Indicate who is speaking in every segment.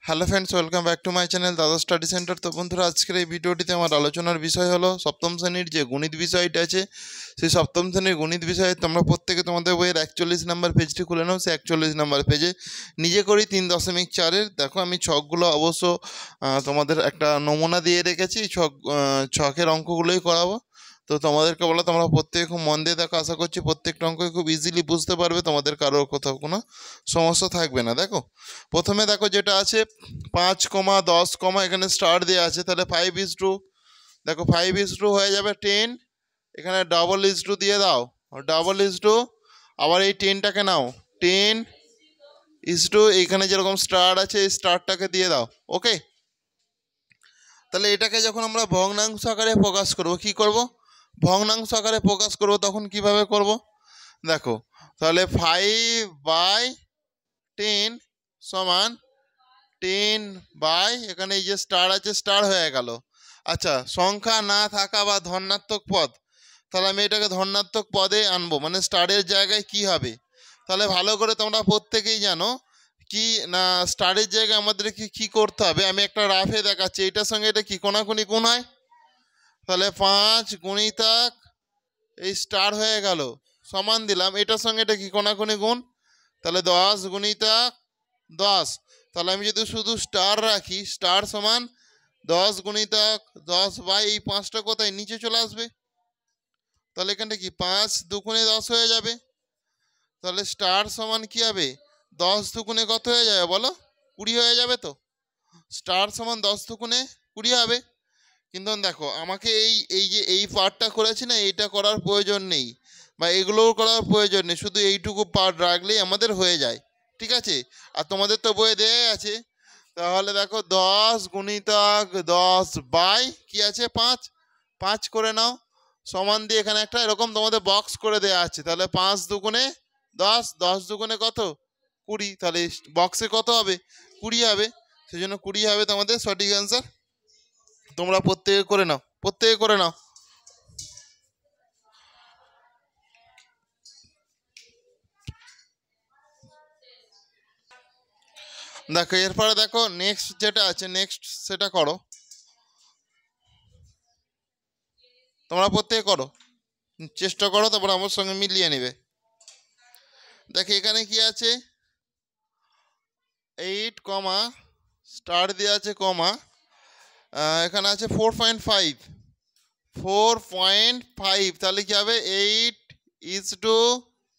Speaker 1: Hello friends, welcome back to my channel দাদা study centre. তো বন্ধুরা, আজকের এই ভিডিওটিতে আমার আলোচনার বিষয় হলো সপ্তম শ্রেণীর যে গণিত বিষয়টা আছে, সেই সপ্তম শ্রেণীর গণিত বিষয়ে তোমরা প্রত্যেকে তোমাদের বইয়ের 41 নম্বর পেজটি খুলে নাও। সেই 41 নম্বর পেজে নিজে করি 3.4-এর দেখো আমি ছকগুলো অবশ্য তোমাদের একটা নমুনা দিয়ে রেখেছি। ছকের অঙ্কগুলোই করাবো। তো তোমাদেরকে বলো, তোমরা প্রত্যেকে খুব মন দিয়ে দেখো। আশা করছি প্রত্যেকটা অঙ্কই খুব ইজিলি বুঝতে পারবে, তোমাদের কারোর কোথাও কোনো সমস্যা থাকবে না। দেখো প্রথমে দেখো যেটা আছে 5, 10, এখানে স্টার দেওয়া আছে, তাহলে 5:2। দেখো 5:2 হয়ে যাবে 10। এখানে ডবল দিয়ে দাও, ডবল আবার এই 10টাকে নাও, 10:, এইখানে যেরকম স্টার আছে এই স্টারটাকে দিয়ে দাও। ওকে, তাহলে এটাকে যখন আমরা ভগ্নাংশ আকারে প্রকাশ করব, কি করব? ভগ্নাংশ আকারে প্রকাশ করব, তখন কিভাবে করব দেখো। তাহলে 5/10 সমান 10 বাই, এখানে এই যে স্টার আছে স্টার হয়ে গেল। আচ্ছা, সংখ্যা না থাকা বা ধনাত্মক পদ, তাহলে আমি এটাকে ধনাত্মক পদে আনবো, মানে স্টারের জায়গায় কি হবে? তাহলে ভালো করে তোমরা প্রত্যেকেই জানো কি না, স্টারের জায়গায় আমাদেরকে কি করতে হবে। আমি একটা রাফে দেখাচ্ছি, এটার সঙ্গে এটা কি কোনাকুনি গুণ হয়। তাহলে 5 গুণিতক এই স্টার হয়ে গেল সমান দিলাম, এটার সঙ্গে এটা কি কোনাকুনি গুণ, তাহলে 10 গুণিতক 10। তাহলে আমি যদি শুধু স্টার রাখি, স্টার সমান 10 গুণিতক 10 বাই এই 5টা কোথায় নিচে চলে আসবে। তাহলে এখানটা কি 5 দুগুণে 10 হয়ে যাবে। তাহলে স্টার সমান কি হবে, 10 দুগুণে কত হয়ে যাবে বলো? 20 হয়ে যাবে। তো স্টার সমান 10 দুগুণে 20 হবে। কিন্তু দেখো আমাকে এই যে এই পার্টটা করেছি না, এইটা করার প্রয়োজন নেই, বা এগুলোও করার প্রয়োজন নেই, শুধু এইটুকু পার্ট রাখলেই আমাদের হয়ে যায়। ঠিক আছে, আর তোমাদের তো বইয়ে দেয়াই আছে। তাহলে দেখো 10 গুণিতক 10 বাই কি আছে 5, 5 করে নাও, সমান দিয়ে এখানে একটা এরকম তোমাদের বক্স করে দেওয়া আছে। তাহলে 5 দুগুণে 10, 10 দুগুণে কত 20, তাহলে বক্সে কত হবে 20 হবে। সেই জন্য 20 হবে তোমাদের সঠিক অ্যান্সার। তোমরা প্রত্যেকে করে নাও, প্রত্যেকে করে নাও। দেখো এরপরে দেখো নেক্সট যেটা আছে, নেক্সট সেটা করো, তোমরা প্রত্যেকে করো, চেষ্টা করো, তারপর আমার সঙ্গে মিলিয়ে নেবে। দেখো এখানে কি আছে 8, স্টার দেওয়া আছে, এখানে আছে 4.5, 4.5। তাহলে কি হবে 8:,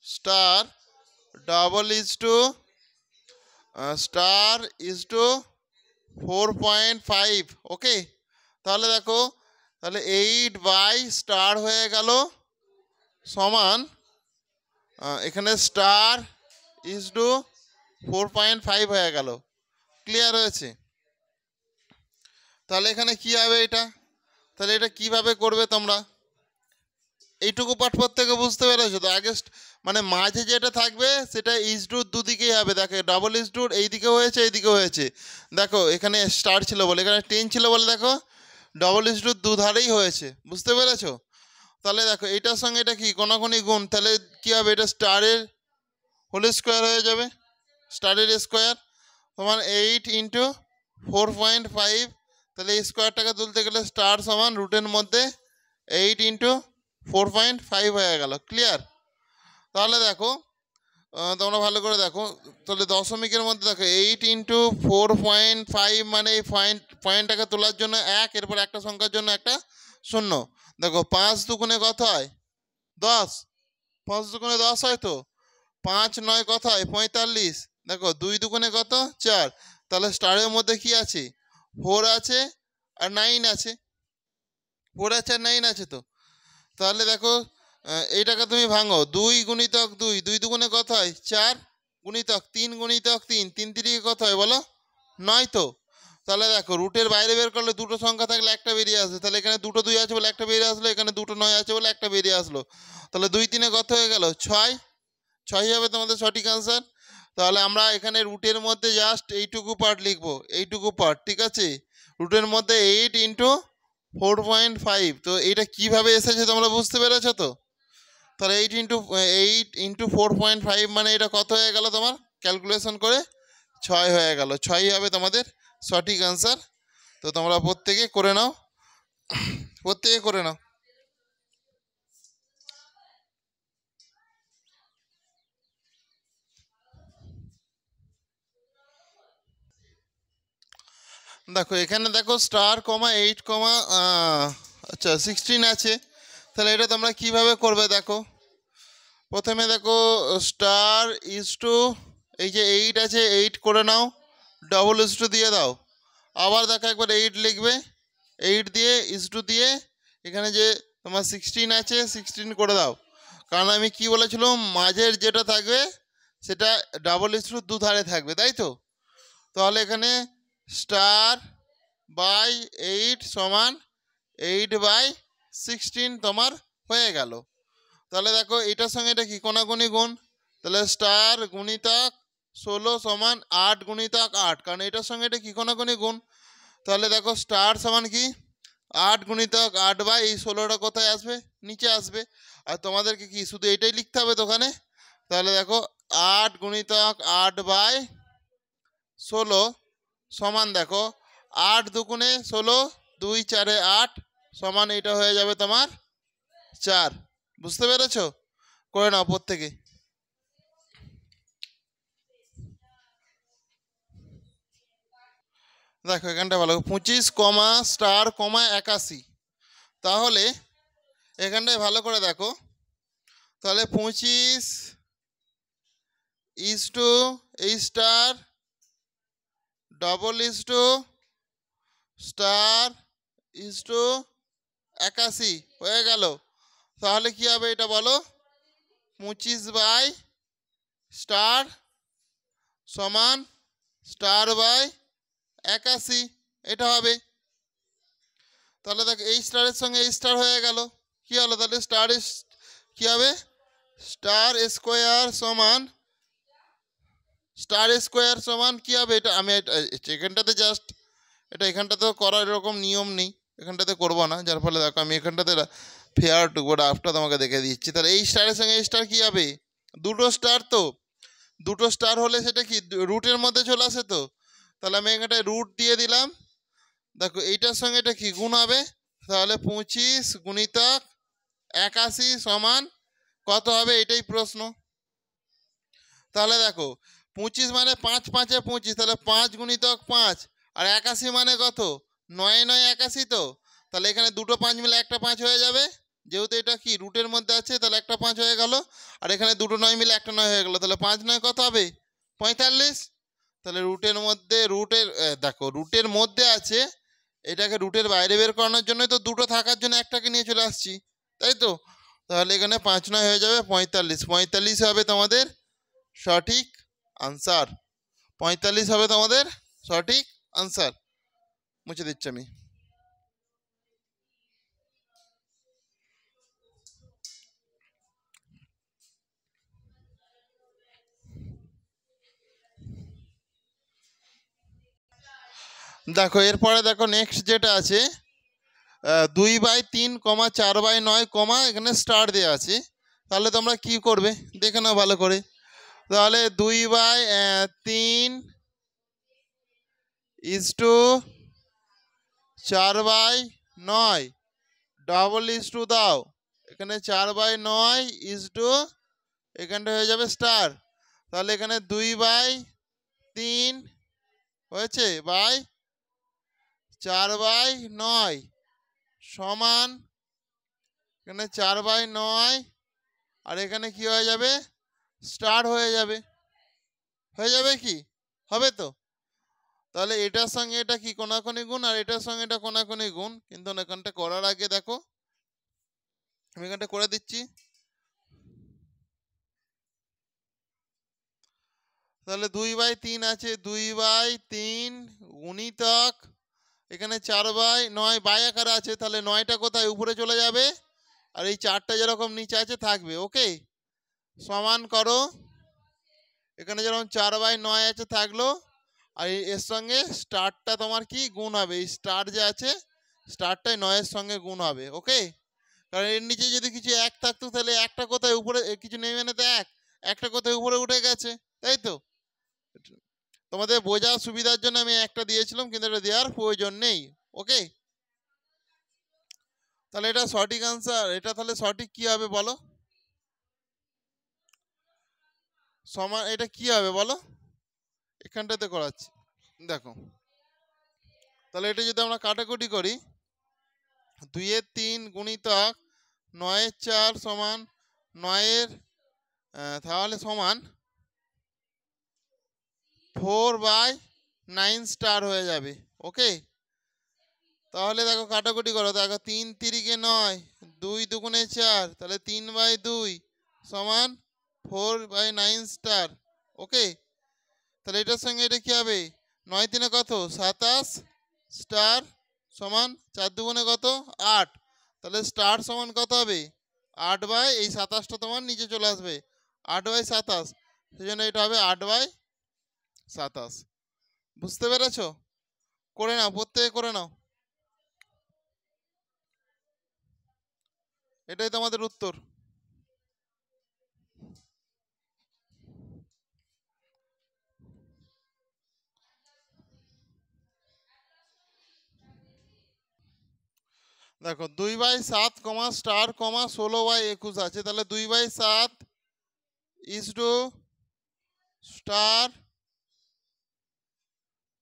Speaker 1: স্টার ডবল স্টার 4.5। ওকে, তাহলে দেখো তাহলে 8 বাই স্টার হয়ে গেল সমান এখানে স্টার 4.5 হয়ে গেল। ক্লিয়ার হয়েছে? তাহলে এখানে কি হবে এটা, তাহলে এটা কিভাবে করবে তোমরা? এইটুকু পাঠ প্রত্যেকে বুঝতে পেরেছো তো? আগে মানে মাঝে যেটা থাকবে সেটা দুদিকেই হবে। দেখো ডবল এইদিকে হয়েছে এইদিকে হয়েছে। দেখো এখানে স্টার ছিল বলে, এখানে 10 ছিল বলে দেখো ডবল দুধারেই হয়েছে। বুঝতে পেরেছো? তাহলে দেখো এটার সঙ্গে এটা কি কোনাকুনি গুণ, তাহলে কি হবে, এটা স্টারের হোল স্কোয়ার হয়ে যাবে, স্টারের স্কোয়ার সমান 8 × 4.5। তাহলে এই স্কোয়ারটাকে তুলতে গেলে স্টার সমান রুটের মধ্যে 8 × 4.5 হয়ে গেল। ক্লিয়ার? তাহলে দেখো তোমরা ভালো করে দেখো, তাহলে দশমিকের মধ্যে দেখো 8 × 4.5 মানে এই পয়েন্টটাকে তোলার জন্য 1, এরপর একটা সংখ্যার জন্য একটা 0। দেখো 5 দুগুণে কত হয় 10, 5 দুগুণে 10 হয়। তো 5 9 কত হয় 45। দেখো 2 দুগুণে কত 4। তাহলে স্টারের মধ্যে কি আছে 4 আছে আর 9 আছে, 4 আছে আর 9 আছে। তো তাহলে দেখো এইটাকে তুমি ভাঙো, 2 গুণিতক 2, 2 দুগুণে কত হয় 4, গুণিতক 3 গুণিতক 3, 3 3 কত হয় বলো 9। তো তাহলে দেখো রুটের বাইরে বের করলে দুটো সংখ্যা থাকলে একটা বেরিয়ে আসবে, তাহলে এখানে দুটো 2 আছে বলে একটা বেরিয়ে আসলো, এখানে দুটো 9 আছে বলে একটা বেরিয়ে আসলো। তাহলে 2 3 কত হয়ে গেল 6, 6 হবে তোমাদের সঠিক আনসার। তাহলে আমরা এখানে রুটের মধ্যে জাস্ট এইটুকু পার্ট লিখবো, এইটুকু পার্ট। ঠিক আছে, রুটের মধ্যে 8 × 4.5। তো এইটা কিভাবে এসেছে তোমরা বুঝতে পেরেছো তো? তাহলে 8 × 4.5 মানে এটা কত হয়ে গেল তোমার ক্যালকুলেশন করে 6 হয়ে গেল, 6ই হবে তোমাদের সঠিক আনসার। তো তোমরা প্রত্যেকে করে নাও, প্রত্যেকে করে নাও। দেখো এখানে দেখো স্টার কমা 8 কমা আচ্ছা 16 আছে, তাহলে এটা তোমরা কিভাবে করবে দেখো। প্রথমে দেখো স্টার ইজ টু, এই যে 8 আছে 8 করে নাও, ডবল ইজ টু দিয়ে দাও। আবার দেখো একবার 8 লিখবে, 8 দিয়ে ইজ টু দিয়ে এখানে যে তোমার 16 আছে 16 করে দাও। কারণ আমি কি বলেছিলাম, মাঝের যেটা থাকবে সেটা ডাবল ইজ টু দুধারে থাকবে, তাই তো। তাহলে এখানে স্টার বাই 8 সমান 8/16 তোমার হয়ে গেল। তাহলে দেখো এটার সঙ্গে এটা কি কোনাকুনি গুণ, তাহলে স্টার গুণিতক 16 সমান 8 গুণিতক 8, কারণ এটার সঙ্গে এটা কি কোনাকুনি গুণ। তাহলে দেখো স্টার সমান কি 8 গুণিতক 8/16টা কোথায় আসবে, নিচে আসবে। আর তোমাদেরকে কি শুধু এটাই লিখতে হবে তো ওখানে। তাহলে দেখো 8 গুণিতক 8/16 সমান দেখো 8 দুগুণে 16, 2 4 8 সমান এটা হয়ে যাবে তোমার 4। বুঝতে পেরেছো? করে নাও প্রত্যেকে। দেখো এখানটা ভালো, 25 কমা স্টার কমা 81, তাহলে এখানটায় ভালো করে দেখো। তাহলে 25 ইজ টু এই star double is to star is to 81 হয়ে গেল। তাহলে কি হবে এটা বলো, 25 বাই স্টার সমান স্টার বাই 81, এটা হবে। তাহলে দেখ এই স্টারের সঙ্গে এই স্টার হয়ে গেল, কি হলো তাহলে স্টার কি হবে, স্টার স্কোয়ার সমান স্টার স্কোয়ার সমান কি হবে, এটা আমি এখানটাতে জাস্ট এটা এখানটাতে করার এরকম নিয়ম নেই, এখানটাতে করবো না, যার ফলে দেখো আমি এখানটাতে ফেয়ার টু ড্রাফটটা তোমাকে দেখে দিচ্ছি। তাহলে এই স্টারের সঙ্গে এই স্টার কি হবে, দুটো স্টার, তো দুটো স্টার হলে সেটা কি রুটের মধ্যে চলে আসে তো। তাহলে আমি এখানটায় রুট দিয়ে দিলাম। দেখো এইটার সঙ্গে এটা কি গুণ হবে, তাহলে 25 গুণিতক 81 সমান কত হবে, এটাই প্রশ্ন। তাহলে দেখো 25 মানে 5 5 25, তাহলে 5 গুণিতক 5, আর 81 মানে কত 9 9 81 তো। তাহলে এখানে দুটো 5 মিলে একটা 5 হয়ে যাবে, যেহেতু এটা কি রুটের মধ্যে আছে, তাহলে একটা 5 হয়ে গেল। আর এখানে দুটো 9 মিলে একটা 9 হয়ে গেল, তাহলে 5 9 কত হবে 45। তাহলে রুটের মধ্যে দেখো রুটের মধ্যে আছে, এটাকে রুটের বাইরে বের করানোর জন্য তো দুটো থাকার জন্য একটাকে নিয়ে চলে আসছি, তাই তো। তাহলে এখানে 5 9 হয়ে যাবে 45, 45 হবে তোমাদের সঠিক আনসার, 45 হবে তোমাদের সঠিক আনসার। মুছে দিচ্ছি আমি। দেখো এরপরে দেখো নেক্সট যেটা আছে 2/3 কমা 4/9 কমা এখানে স্টার দেওয়া আছে। তাহলে তোমরা কি করবে দেখে নাও ভালো করে। তাহলে 2/3 is to 4/9 double is to দাও, এখানে 4/9 ইজ টু এখানটা হয়ে যাবে স্টার। তাহলে এখানে 2/3 হয়েছে বাই 4/9 সমান এখানে 4/9, আর এখানে কি হয়ে যাবে স্টার হয়ে যাবে, হয়ে যাবে কি হবে তো। তাহলে এটার সঙ্গে এটা কি কোনাকুনি গুণ, আর এটার সঙ্গে এটা কোনাকুনি গুণ, কিন্তু এখানটা করার আগে দেখো আমি এখানটা করে দিচ্ছি। তাহলে 2/3 আছে, 2/3 গুণিতক এখানে 4/9 বাই আকারে আছে, তাহলে 9টা কোথায় উপরে চলে যাবে, আর এই 4টা যেরকম নিচে আছে থাকবে, ওকে। সমান করো, এখানে যেরকম 4/9 আছে থাকলো, আর এর সঙ্গে স্টারটা তোমার কি গুণ হবে, এই স্টার যে আছে স্টারটাই 9-এর সঙ্গে গুণ হবে, ওকে। কারণ এর নিচে যদি কিছু 1 থাকতো তাহলে একটা কোথায় উপরে কিছু নেমে না, তো একটা কোথায় উপরে উঠে গেছে, তাই তো। তোমাদের বোঝার সুবিধার জন্য আমি একটা দিয়েছিলাম, কিন্তু এটা দেওয়ার প্রয়োজন নেই। ওকে, তাহলে এটা সঠিক আনসার। এটা তাহলে সঠিক কি হবে বলো? সমান এটা কি হবে বলো? এখানটাতে করাচ্ছি দেখো। তাহলে এটা যদি আমরা কাটাকুটি করি, 2 এর 3 গুণিতক 9 এর 4 সমান 9 এর তাহলে সমান 4/9 স্টার হয়ে যাবে। ওকে, তাহলে দেখো কাটাকুটি করো, দেখো 3 3 9, 2 2 4, তাহলে 3/2 সমান 4/9 স্টার। ওকে, তাহলে এটার সঙ্গে এটা কি হবে? 9 3 কত? 27 স্টার সমান 4 2 কত? 8। তাহলে স্টার সমান কত হবে? 8/27টা তোমার নিচে চলে আসবে, 8/27, সেই জন্য এটা হবে 8/27। বুঝতে পেরেছো? করে নাও, প্রত্যেকে করে নাও। এটাই তোমাদের উত্তর। দেখো 2/7 স্টার 16/21 আছে, তাহলে 2/7 is to star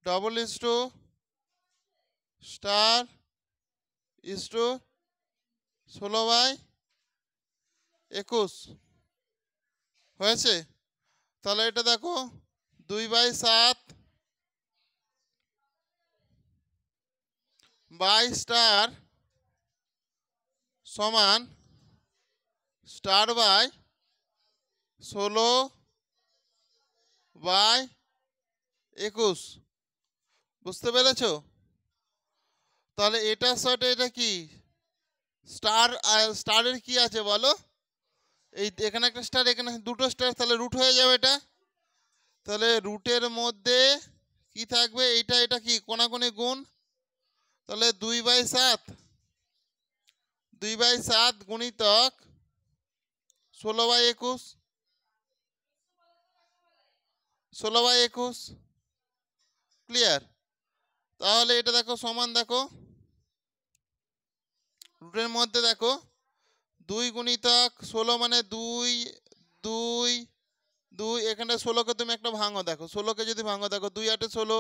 Speaker 1: double is to star is to 16/21 হয়েছে। তাহলে এটা দেখো 2/7 বাই স্টার সমান স্টার বাই 16/21। বুঝতে পেরেছো? তাহলে এটার সাথে এটা কি স্টার, স্টারের কি আছে বলো? এই এখানে একটা স্টার, এখানে দুটো স্টার, তাহলে রুট হয়ে যাবে এটা। তাহলে রুটের মধ্যে কি থাকবে? এটা এটা কি কোনাকুনি গুণ, তাহলে 2/7 গুণিতক 16/21 16/21। ক্লিয়ার? তাহলে এটা দেখো সমান, দেখো রুটের মধ্যে দেখো 2 গুণিতক 16 মানে 2 2 2, এখানে 16কে তুমি একটা ভাঙো, দেখো 16কে যদি ভাঙো, দেখো 2 8 16,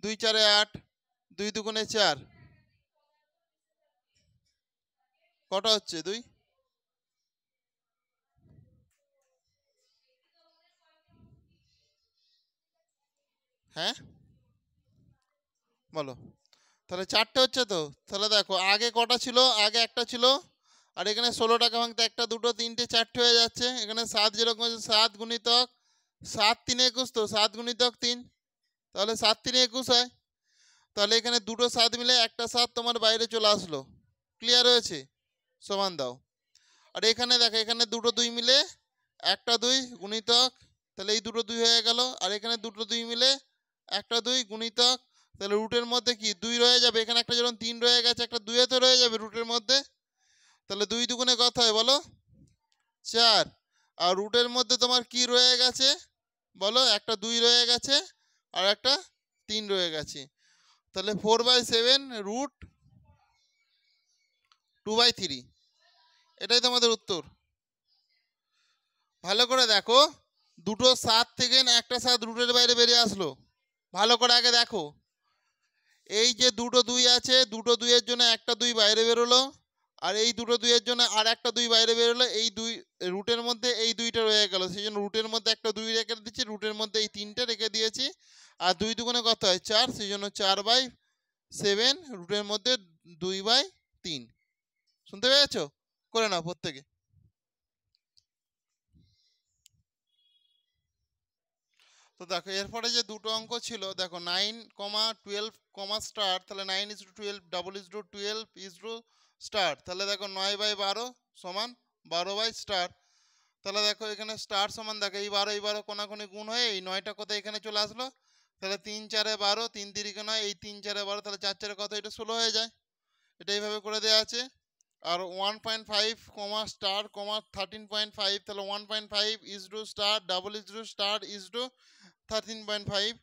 Speaker 1: 2 4 8, 2 2 4, কটা হচ্ছে? 2। হ্যাঁ বলো, তাহলে 4টে হচ্ছে তো। তাহলে দেখো আগে কটা ছিল? আগে একটা ছিল, আর এখানে 16 টাকা ভাঙতে 1 2 3 4টে হয়ে যাচ্ছে। এখানে 7 যেরকম আছে, 7 গুণিতক 7 3 21, তো 7 গুণিতক 3, তাহলে 7 3 21 হয়। তাহলে এখানে দুটো 7 মিলে একটা 7 তোমার বাইরে চলে আসলো। ক্লিয়ার হয়েছে? সমান দাও। আর এখানে দেখো, এখানে দুটো 2 মিলে একটা 2 গুণিতক, তাহলে এই দুটো 2 হয়ে গেল। আর এখানে দুটো 2 মিলে একটা 2 গুণিতক, তাহলে রুটের মধ্যে কি 2 রয়ে যাবে। এখানে একটা যখন 3 রয়ে গেছে, একটা 2 তো রয়ে যাবে রুটের মধ্যে। তাহলে 2 2 কত হয় বলো? 4। আর রুটের মধ্যে তোমার কি রয়ে গেছে বলো? একটা 2 রয়ে গেছে আর একটা 3 রয়ে গেছে। তাহলে 4/7 রুট 2/3, এটাই তোমাদের উত্তর। ভালো করে দেখো, দুটো 7 থেকে একটা 7 রুটের বাইরে বেরিয়ে আসলো। ভালো করে আগে দেখো, এই যে দুটো 2 আছে, দুটো 2 এর জন্য একটা 2 বাইরে বেরোলো, আর এই দুটো 2 এর জন্য আর একটা 2 বাইরে বেরোলো। এই 2 রুটের মধ্যে এই 2টা রয়ে গেল, সেই জন্য রুটের মধ্যে একটা 2 রেখে দিচ্ছি, রুটের মধ্যে এই 3টে রেখে দিয়েছি। আর 2 2 কত হয়? 4, সেই জন্য 4/7 রুটের মধ্যে 2/3। শুনতে পেয়েছো? করে নাও প্রত্যেকে। তো দেখো এরপরে যে দুটো অঙ্ক ছিল, দেখো 9, 12, স্টার, তাহলে 9 is to 12 double is to 12 is to star. তাহলে দেখো 9/12 সমান 12 স্টার। তাহলে দেখো এখানে স্টার সমান, দেখো এই 12 কোনাকুনি গুণ হয়ে এই 9টা কোথায় এখানে চলে আসলো। তাহলে 3 4 12, 3 3 9, এই 3 4 12, তাহলে 4 4 কত? এটা 16 হয়ে যায়। এটা এইভাবে করে দেওয়া আছে। আর 1.5 স্টার 13.5, তাহলে 1.5 is to star double is to star is to 13.5।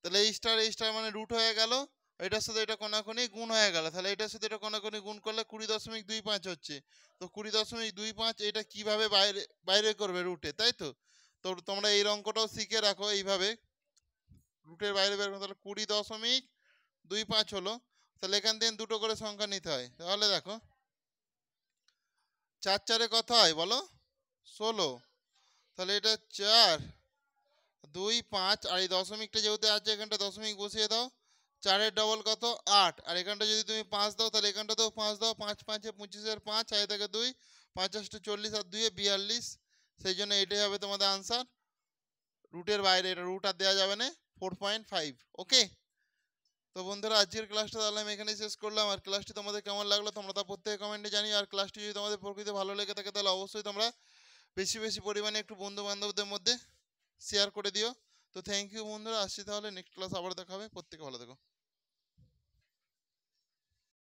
Speaker 1: তাহলে এই স্টার মানে রুট হয়ে গেল, এটার সাথে এটা কোনাকুনি গুণ হয়ে গেল, তাহলে এটার সাথে এটা কোনাকুনি গুণ করলে 20.25 হচ্ছে। তো 20.25 এটা কিভাবে বাইরে বাইরে করবে রুটে, তাই তো। তো তোমরা এই অঙ্কটাও শিখে রাখো এইভাবে রুটের বাইরে বের করতে। তাহলে 20.25 হলো, তাহলে এখান থেকে দুটো করে সংখ্যা নিতে হয়। তাহলে দেখো 4 4 কত হয় বলো, 16। তাহলে এটা 4 2 5, আর এই দশমিকটা যেহেতু আছে এখানটা দশমিক বসিয়ে দাও। 4 ডবল কত 8, আর এখানটা যদি তুমি 5 দাও তাহলে এখানটাতেও 5 দাও। 5 5 25 5, 6 থেকে 2 5 40, আর 2 42। সেই জন্য এটাই হবে তোমাদের আনসার। রুটের বাইরে এটা রুট আর দেওয়া যাবে না, 4.5। ওকে, তো বন্ধুরা আজকের ক্লাসটা তাহলে আমি এখানেই শেষ করলাম। আর ক্লাসটি তোমাদের কেমন লাগলো তোমরা তা প্রত্যেকে কমেন্টে জানিও। আর ক্লাসটি যদি তোমাদের প্রকৃতি ভালো লেগে থাকে তাহলে অবশ্যই তোমরা বেশি বেশি পরিমাণে একটু বন্ধু বান্ধবদের মধ্যে শেয়ার করে দিও। তো থ্যাংক ইউ বন্ধুরা, আসছি তাহলে নেক্সট ক্লাস আবার দেখা হবে। প্রত্যেকে ভালো থেকো।